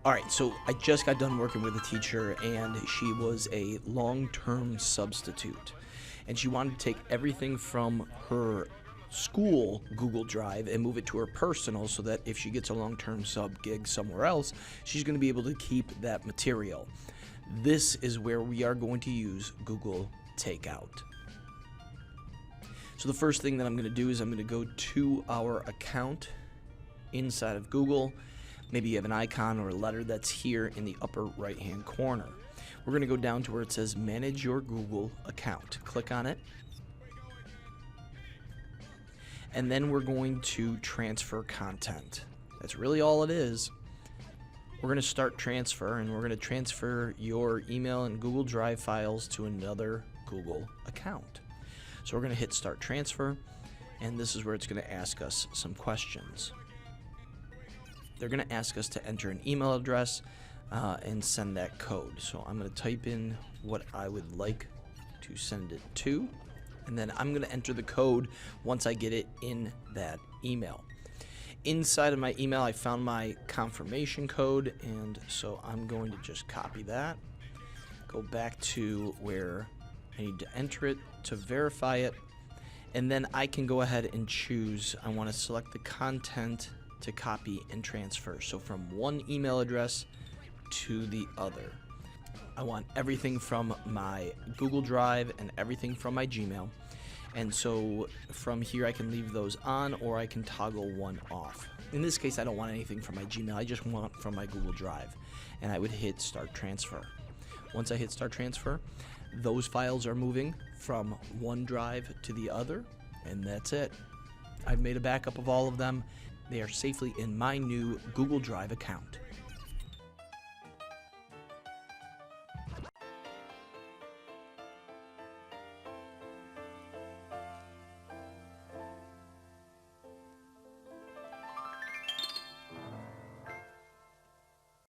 Alright, so I just got done working with a teacher, and she was a long-term substitute. And she wanted to take everything from her school Google Drive and move it to her personal so that if she gets a long-term sub gig somewhere else, she's going to be able to keep that material. This is where we are going to use Google Takeout. So the first thing that I'm going to do is I'm going to go to our account inside of Google. Maybe you have an icon or a letter that's here in the upper right hand corner. We're going to go down to where it says manage your Google account. Click on it. And then we're going to transfer content. That's really all it is. We're going to start transfer, and we're going to transfer your email and Google Drive files to another Google account. So we're going to hit start transfer, and this is where it's going to ask us some questions. They're going to ask us to enter an email address and send that code. So I'm going to type in what I would like to send it to, and then I'm going to enter the code once I get it in that email. Inside of my email, I found my confirmation code, and so I'm going to just copy that, go back to where I need to enter it to verify it, and then I can go ahead and choose. I want to select the content to copy and transfer. So from one email address to the other. I want everything from my Google Drive and everything from my Gmail. And so from here I can leave those on, or I can toggle one off. In this case, I don't want anything from my Gmail. I just want from my Google Drive. And I would hit start transfer. Once I hit start transfer, those files are moving from one drive to the other, and that's it. I've made a backup of all of them. They are safely in my new Google Drive account.